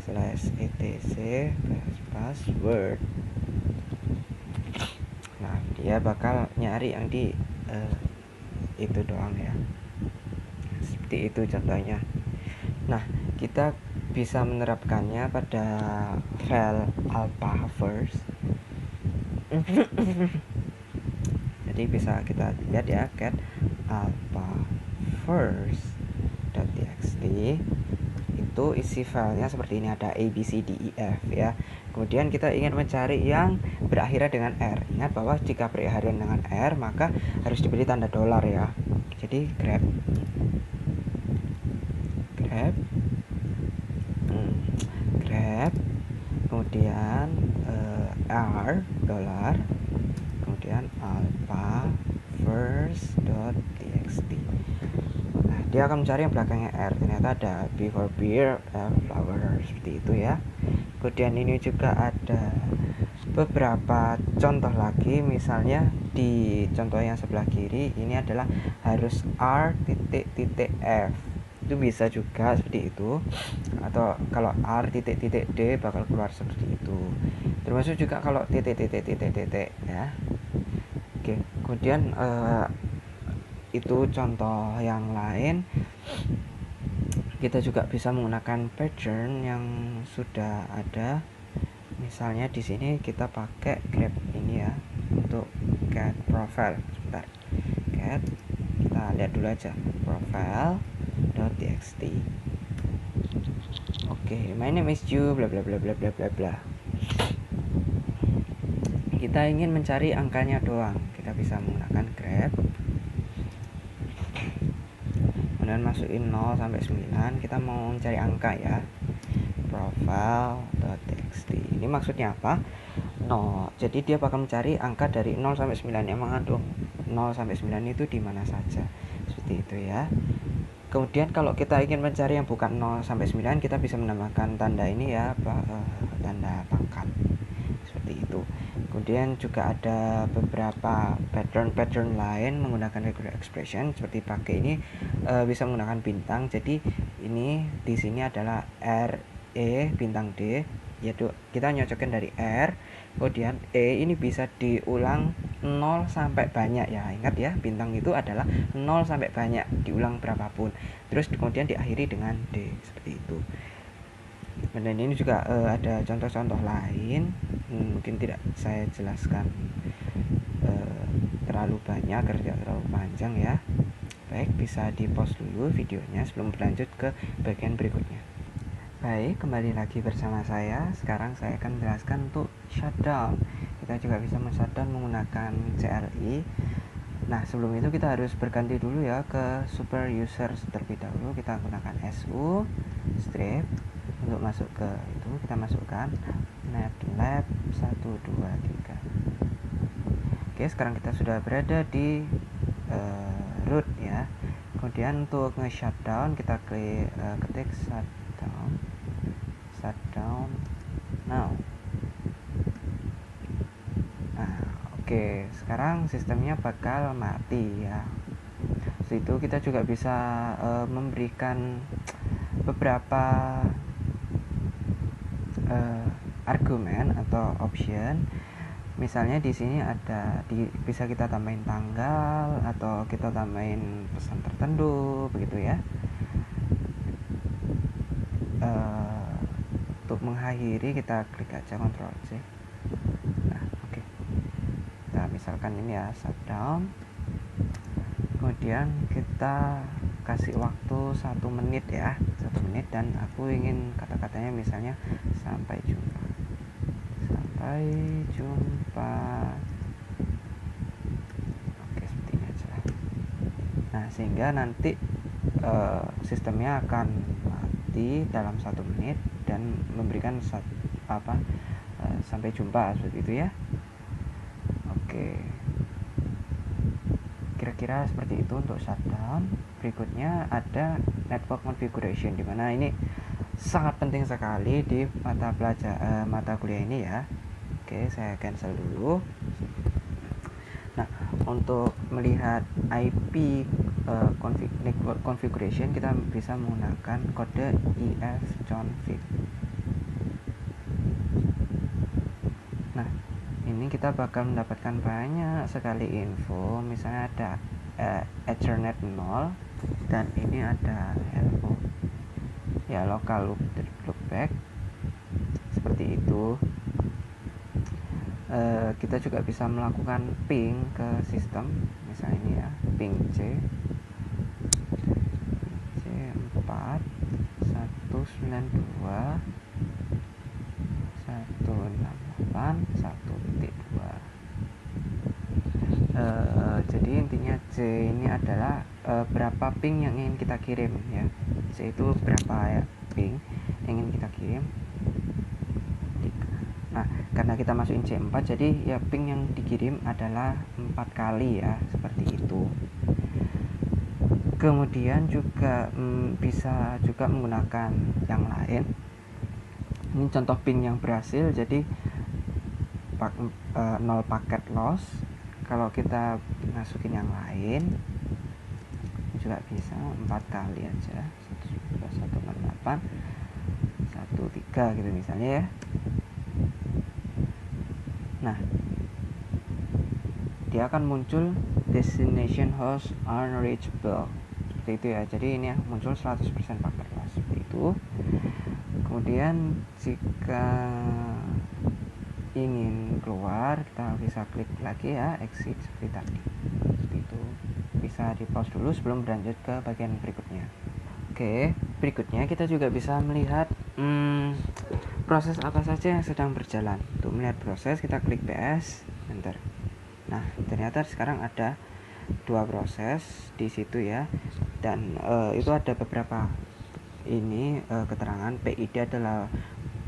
/etc password. Nah, dia bakal nyari yang di itu doang ya. Seperti itu contohnya. Nah, kita bisa menerapkannya pada file alpha first. Jadi bisa kita lihat ya, cat alpha first.txt itu isi filenya seperti ini, ada a b c d e f ya. Kemudian kita ingin mencari yang berakhiran dengan r. Ingat bahwa jika berakhiran dengan r maka harus diberi tanda dolar ya. Jadi grep kemudian r dolar, kemudian alpha first.txt. Nah, dia akan mencari yang belakangnya r. Ternyata ada B for beer, flower, seperti itu ya. Kemudian ini juga ada beberapa contoh lagi, misalnya di contoh yang sebelah kiri ini adalah harus r.f. Itu bisa juga seperti itu, atau kalau r.d bakal keluar seperti itu. Termasuk juga kalau titik ya. Oke, kemudian itu contoh yang lain. Kita juga bisa menggunakan pattern yang sudah ada. Misalnya di sini kita pakai grep ini ya untuk get profile. Sebentar, get, kita lihat dulu aja profile.txt. Oke, my name is Ju, bla bla bla bla bla bla bla. Kita ingin mencari angkanya doang, kita bisa menggunakan grep, kemudian masukin 0 sampai 9. Kita mau mencari angka ya, profile.txt. Ini maksudnya apa? 0. Jadi dia bakal mencari angka dari 0 sampai 9 yang mengandung 0 sampai 9 itu di mana saja. Seperti itu ya. Kemudian kalau kita ingin mencari yang bukan 0 sampai 9, kita bisa menambahkan tanda ini ya, tanda pangkat. Seperti itu. Kemudian juga ada beberapa pattern lain menggunakan regular expression, seperti pakai ini bisa menggunakan bintang. Jadi ini di sini adalah r e bintang d, yaitu kita nyocokin dari r, kemudian e ini bisa diulang 0 sampai banyak ya. Ingat ya, bintang itu adalah 0 sampai banyak, diulang berapapun. Terus kemudian diakhiri dengan d, seperti itu. Dan ini juga ada contoh-contoh lain, mungkin tidak saya jelaskan terlalu banyak agar tidak terlalu panjang ya. Baik, bisa di pause dulu videonya sebelum berlanjut ke bagian berikutnya. Baik, kembali lagi bersama saya. Sekarang saya akan menjelaskan untuk shutdown. Kita juga bisa men-shutdown menggunakan CLI. Nah, sebelum itu kita harus berganti dulu ya ke super user terlebih dahulu. Kita gunakan su strip untuk masuk ke itu. Kita masukkan netlab 123. Oke, sekarang kita sudah berada di root ya. Kemudian untuk nge-shutdown kita ketik shutdown now. Nah, oke, sekarang sistemnya bakal mati ya. Setelah itu kita juga bisa memberikan beberapa argumen atau option. Misalnya di sini ada bisa kita tambahin tanggal atau kita tambahin pesan tertentu begitu ya. Untuk mengakhiri kita klik aja Ctrl C. Nah, oke. Nah, misalkan ini ya shutdown. Kemudian kita kasih waktu 1 menit ya, 1 menit, dan aku ingin kata-katanya misalnya sampai jumpa. Sampai jumpa. Oke, seperti ini aja. Nah, sehingga nanti sistemnya akan mati dalam 1 menit dan memberikan sampai jumpa seperti itu ya. Oke, kira-kira seperti itu untuk shutdown. Berikutnya ada network configuration, dimana ini sangat penting sekali di mata kuliah ini ya. Oke, saya cancel dulu. Nah, untuk melihat IP network configuration kita bisa menggunakan kode ifconfig. Nah, ini kita bakal mendapatkan banyak sekali info. Misalnya ada Ethernet 0, dan ini ada hello ya, local loopback seperti itu. Kita juga bisa melakukan ping ke sistem, misalnya ini ya, ping C 4 192 168 1.2. Jadi intinya C ini adalah berapa ping yang ingin kita kirim ya. C itu berapa ya ping yang ingin kita kirim. Nah, karena kita masukin C4, jadi ya ping yang dikirim adalah 4 kali ya, seperti itu. Kemudian juga bisa juga menggunakan yang lain. Ini contoh ping yang berhasil, jadi 0 paket loss. Kalau kita masukin yang lain juga bisa 4 kali aja, 168 13 gitu misalnya ya. Nah, dia akan muncul destination host unreachable seperti itu ya. Jadi ini muncul 100% paket loss seperti itu. Kemudian jika ingin keluar, kita bisa klik lagi ya, exit seperti tadi. Seperti itu. Bisa di pause dulu sebelum berlanjut ke bagian berikutnya. Oke, berikutnya kita juga bisa melihat proses apa saja yang sedang berjalan. Untuk melihat proses, kita klik PS, enter. Nah, ternyata sekarang ada 2 proses di situ ya, dan itu ada beberapa keterangan. PID adalah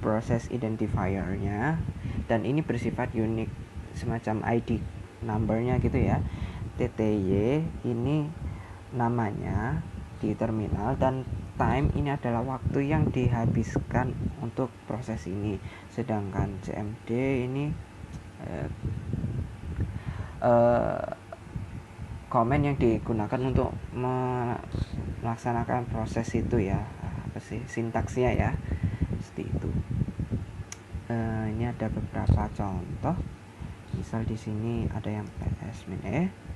proses identifier-nya, dan ini bersifat unik, semacam ID number-nya gitu ya. TTY ini namanya di terminal, dan time ini adalah waktu yang dihabiskan untuk proses ini. Sedangkan CMD ini komen yang digunakan untuk melaksanakan proses itu ya, sintaksnya ya, seperti itu. Ini ada beberapa contoh. Misal di sini ada yang PS-E.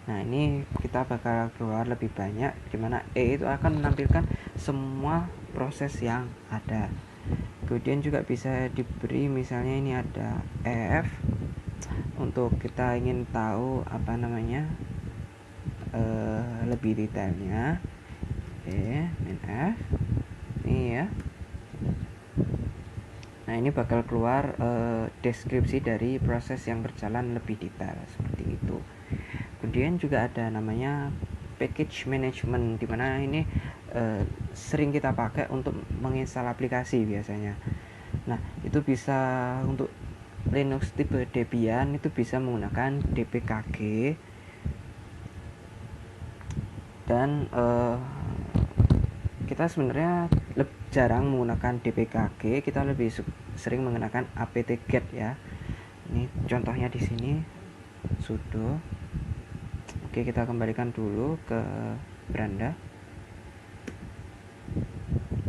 Nah, ini kita bakal keluar lebih banyak, dimana E itu akan menampilkan semua proses yang ada. Kemudian juga bisa diberi, misalnya ini ada F untuk kita ingin tahu lebih detailnya. Min F ini ya. Nah, ini bakal keluar deskripsi dari proses yang berjalan lebih detail seperti itu. Kemudian juga ada namanya package management, dimana ini sering kita pakai untuk menginstal aplikasi biasanya. Nah, itu bisa untuk Linux tipe Debian itu bisa menggunakan dpkg, dan kita sebenarnya jarang menggunakan dpkg, kita lebih sering menggunakan apt-get ya. Ini contohnya di sini sudo. Oke, kita kembalikan dulu ke beranda.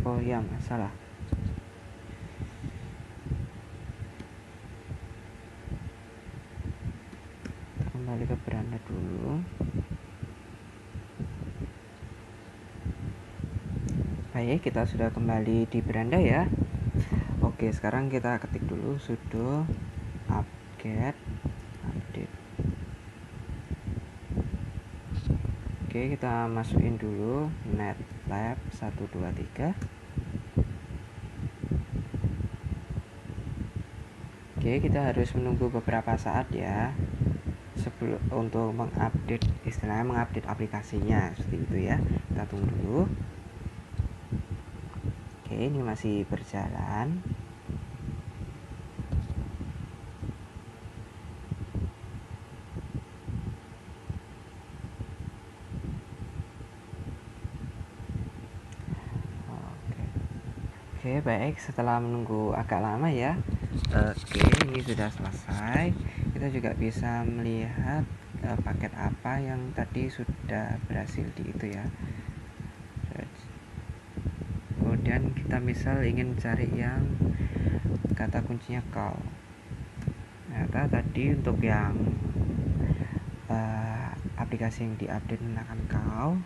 Oh ya, salah. ke beranda dulu. Baik, kita sudah kembali di beranda ya. Oke, sekarang kita ketik dulu sudo apt-get update. Oke, kita masukin dulu netlab 123. Oke, kita harus menunggu beberapa saat ya sebelum untuk mengupdate, istilahnya mengupdate aplikasinya seperti itu ya. Kita tunggu dulu. Oke, ini masih berjalan. Oke, baik, setelah menunggu agak lama ya. Oke, ini sudah selesai. Kita juga bisa melihat paket apa yang tadi sudah berhasil di itu ya. Kemudian kita misal ingin cari yang kata kuncinya call. Ternyata tadi untuk yang aplikasi yang diupdate menggunakan call.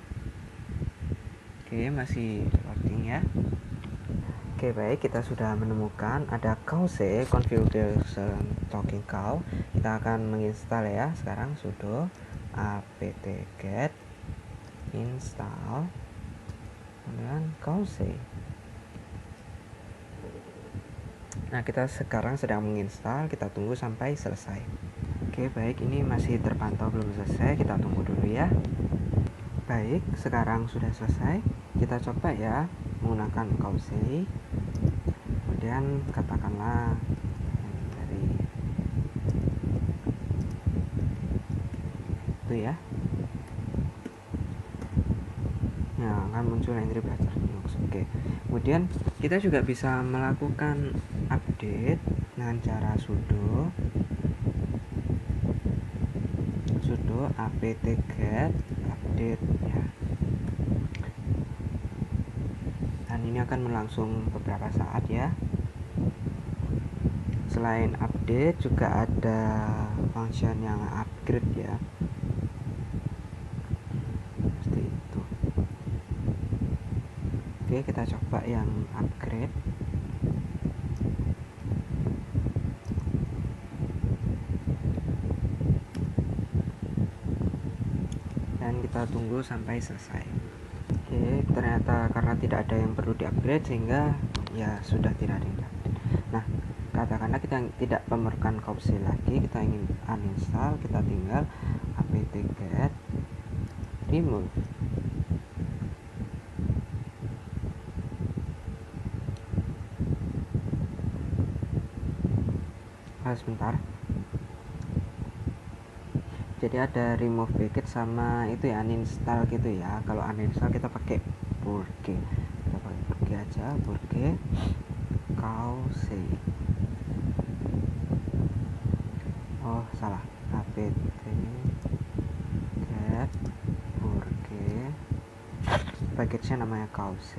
Oke, masih loading ya. Oke, baik, kita sudah menemukan ada cause configuration talking cow. Kita akan menginstal ya. Sekarang sudo apt-get install kemudian cause. Nah, kita sekarang sedang menginstal, kita tunggu sampai selesai. Oke, baik, ini masih terpantau belum selesai, kita tunggu dulu ya. Baik, sekarang sudah selesai. Kita coba ya menggunakan cause. Kemudian katakanlah dari itu ya. Nah, akan muncul entry belajar Linux. Oke. Kemudian kita juga bisa melakukan update dengan cara sudo apt-get update ya. Dan ini akan berlangsung beberapa saat ya. Selain update juga ada function yang upgrade ya. Seperti itu. Oke, kita coba yang upgrade. Dan kita tunggu sampai selesai. Oke, ternyata karena tidak ada yang perlu diupgrade sehingga ya sudah tidak ada yang diupgrade. Nah, katakanlah kita tidak memerlukan cause lagi, kita ingin uninstall, kita tinggal apt-get remove. Sebentar. Jadi ada remove packet sama itu ya, uninstall gitu ya. Kalau uninstall kita pakai purge. Kita pakai purge aja, purge cause. Oh, salah. apt-get purge. Package-nya namanya cause.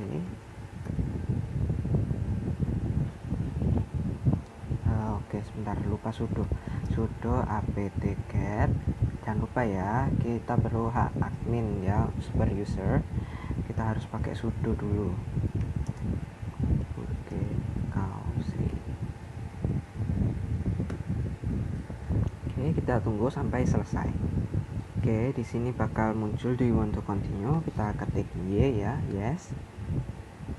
Oke, sebentar, lupa sudo apt-get. Jangan lupa ya, kita perlu hak admin ya, super user. Kita harus pakai sudo dulu. Oke, cause. Oke, kita tunggu sampai selesai. Oke, di sini bakal muncul do you want to continue. Kita ketik y ya, yes.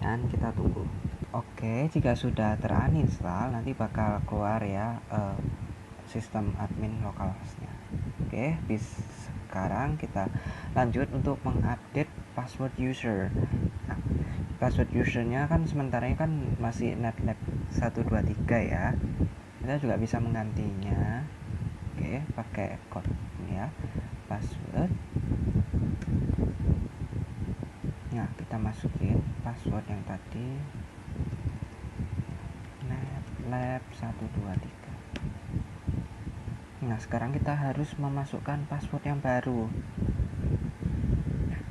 Dan kita tunggu. Oke, jika sudah terinstall nanti bakal keluar ya sistem admin localhost-nya. Oke, sekarang kita lanjut untuk mengupdate password user. Nah, password usernya kan sementaranya kan masih netlab 123 ya. Kita juga bisa menggantinya. Oke, pakai code ini ya, password. Nah, kita masukin password yang tadi netlab 123. Nah, sekarang kita harus memasukkan password yang baru.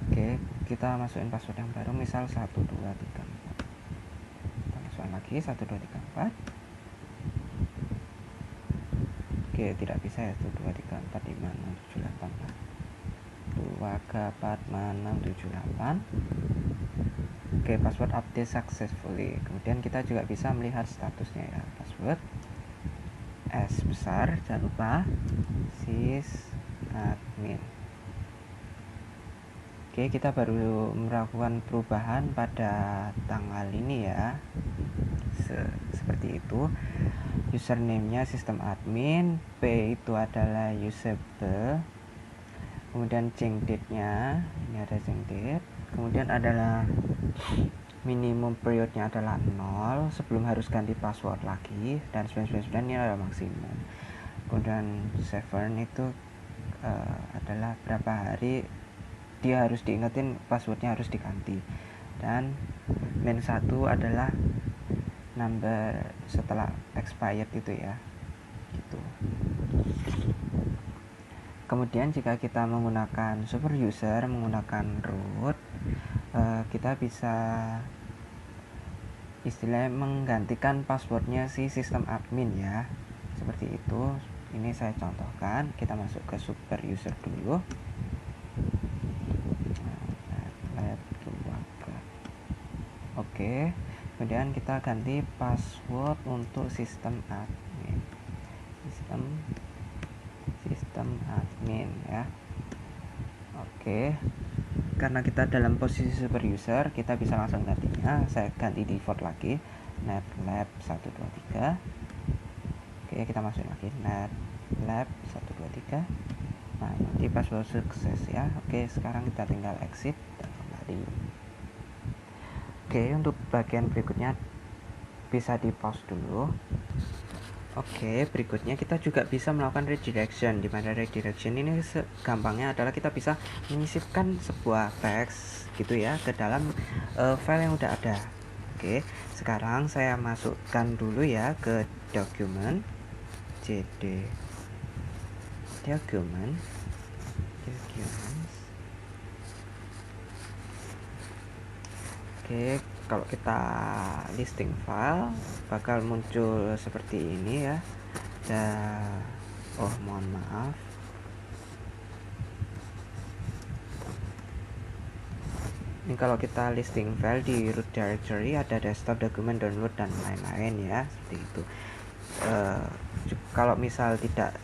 Oke, kita masukin password yang baru, misal 1234. Kita masukkan lagi 1234. Oke, Oke, tidak bisa ya, 1 2 3 4 5 6 7 8 2 3 4 5 6 7 8. Oke, password update successfully. Kemudian kita juga bisa melihat statusnya ya, password S besar, jangan lupa sysadmin. Oke, kita baru melakukan perubahan pada tanggal ini ya, seperti itu. Username-nya sistem admin, P itu adalah usable, kemudian change date-nya, ini ada change date, kemudian adalah minimum periodnya adalah 0 sebelum harus ganti password lagi, dan 999 ini adalah maksimum. Kemudian severn itu adalah berapa hari dia harus diingetin passwordnya harus diganti, dan min 1 adalah number setelah expired itu ya, gitu. Kemudian jika kita menggunakan super user, menggunakan root, kita bisa istilahnya menggantikan passwordnya si sistem admin ya, seperti itu. Ini saya contohkan, kita masuk ke super user dulu. Oke, kemudian kita ganti password untuk sistem admin, sistem admin ya. Oke, karena kita dalam posisi super user, kita bisa langsung gantinya. Saya ganti default lagi, netlab 123. Oke, kita masuk lagi netlab 123. Nah, nanti password sukses ya. Oke, sekarang kita tinggal exit dan kembali. Oke, untuk bagian berikutnya bisa di pause dulu. Oke, berikutnya kita juga bisa melakukan redirection, di mana redirection ini gampangnya adalah kita bisa menyisipkan sebuah teks gitu ya ke dalam file yang udah ada. Oke, sekarang saya masukkan dulu ya ke dokumen, cd documents. Oke, kalau kita listing file bakal muncul seperti ini ya. Oh, mohon maaf. Ini kalau kita listing file di root directory ada desktop, dokumen, download dan lain-lain ya, seperti itu. Kalau misal tidak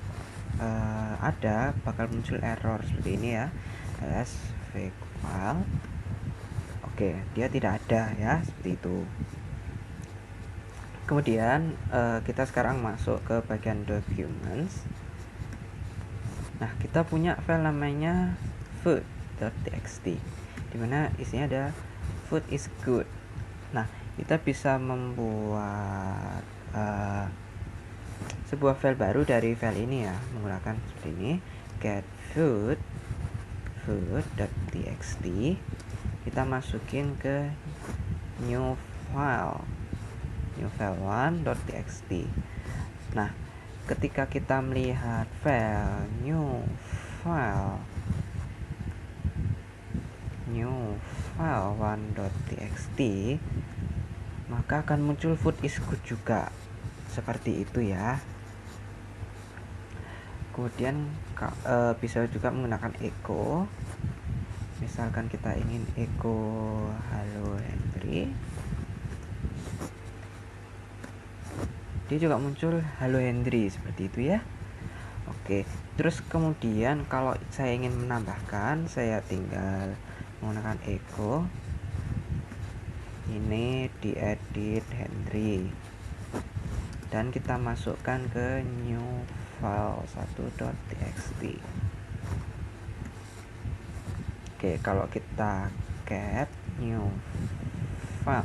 ada, bakal muncul error seperti ini ya, as fake file. Oke, dia tidak ada ya, seperti itu. Kemudian kita sekarang masuk ke bagian documents. Nah, kita punya file namanya food.txt, dimana isinya ada food is good. Nah, kita bisa membuat sebuah file baru dari file ini ya, menggunakan seperti ini, get food.txt. Kita masukin ke new file 1.txt. Nah, ketika kita melihat file new file 1.txt, maka akan muncul food is good juga, seperti itu ya. Kemudian bisa juga menggunakan echo. Misalkan kita ingin echo halo Henry, dia juga muncul halo Henry, seperti itu ya. Oke, terus kemudian kalau saya ingin menambahkan, saya tinggal menggunakan echo, ini diedit Henry, dan kita masukkan ke new file 1.txt. Oke, kalau kita get new file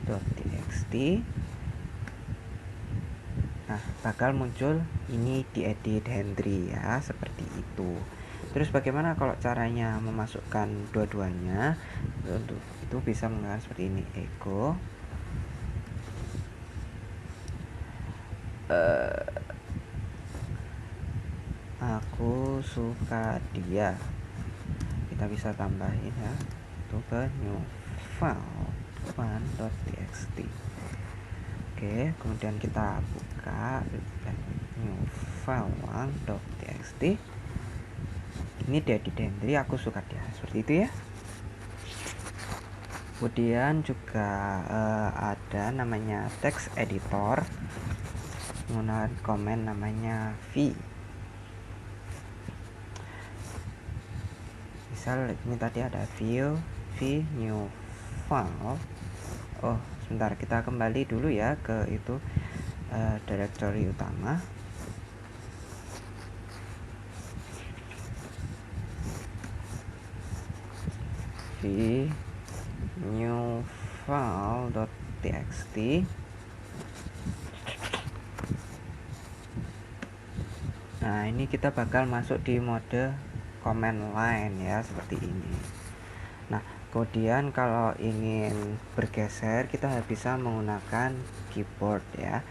1.txt, nah bakal muncul ini diedit Henry ya, seperti itu. Terus bagaimana kalau caranya memasukkan dua-duanya? Untuk itu bisa menggunakan seperti ini, echo aku suka dia. Kita bisa tambahin ya, itu ke new file 1.txt. Oke, kemudian kita buka new file one.txt. Ini dia di Dendry, aku suka dia seperti itu ya. Kemudian juga ada namanya text editor menggunakan komen namanya v. Misal ini tadi ada view v new file. Oh sebentar, kita kembali dulu ya ke itu directory utama. V new file.txt. Nah ini kita bakal masuk di mode command line ya, seperti ini. Nah kemudian kalau ingin bergeser kita bisa menggunakan keyboard ya.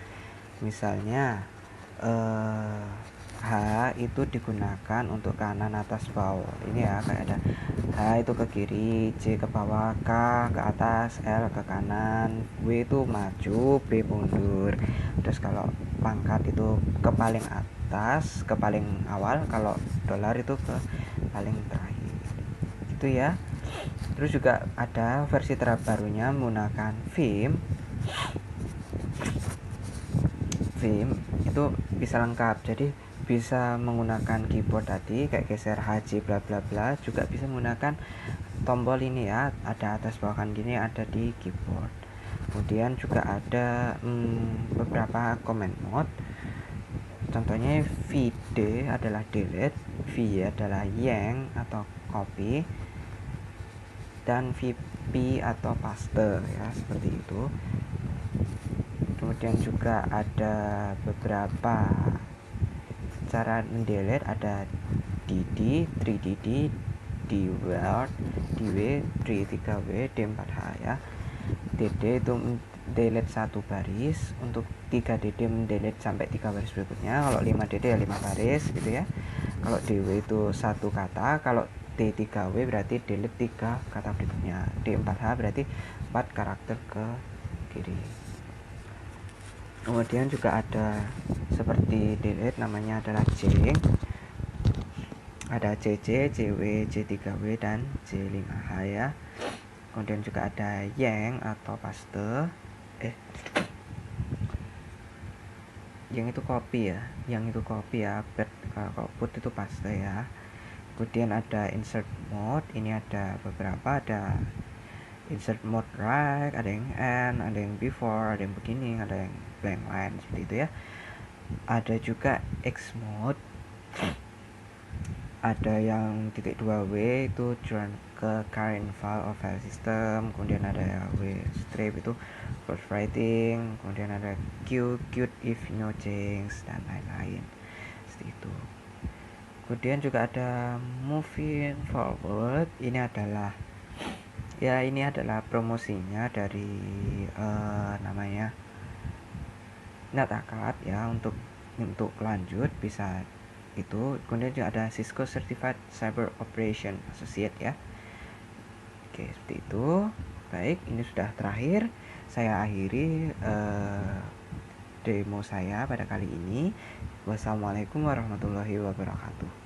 Misalnya H itu digunakan untuk kanan atas bawah ini ya, kayak ada H itu ke kiri, C ke bawah, K ke atas, L ke kanan, W itu maju, B mundur. Terus kalau pangkat itu ke paling atas, ke paling awal, kalau dolar itu ke paling terakhir gitu ya. Terus juga ada versi terbarunya menggunakan Vim itu bisa lengkap, jadi bisa menggunakan keyboard tadi kayak geser HJ bla bla bla, juga bisa menggunakan tombol ini ya, ada atas bawah kan gini, ada di keyboard. Kemudian juga ada beberapa command mode, contohnya VD adalah delete, V adalah yank atau copy, dan VP atau paste ya, seperti itu. Kemudian juga ada beberapa cara mendelete, ada DD, 3DD, DWord, DW, 3W, D4H ya. DD itu mendelete satu baris, untuk 3DD mendelete sampai 3 baris berikutnya, kalau 5DD ya 5 baris gitu ya. Kalau DW itu satu kata, kalau D3W berarti delete 3 kata berikutnya, D4H berarti 4 karakter ke kiri. Kemudian juga ada seperti delete, namanya adalah J, ada CC, CW, C3W, dan C5H ya. Kemudian juga ada yank atau paste, yang itu copy ya, kalau put itu paste ya. Kemudian ada insert mode, ini ada beberapa, ada insert mode right, ada yang end, ada yang before, ada yang beginning, ada yang blank line, seperti itu ya. Ada juga X mode, ada yang .2W itu join ke current file of file system. Kemudian ada W strip itu first writing. Kemudian ada Q quit if no change, dan lain-lain seperti itu. Kemudian juga ada moving forward, ini adalah promosinya dari namanya NetAcad ya, untuk lanjut bisa itu. Kemudian juga ada Cisco Certified Cyber Operation Associate ya. Oke, seperti itu. Baik, ini sudah terakhir. Saya akhiri demo saya pada kali ini. Wassalamualaikum warahmatullahi wabarakatuh.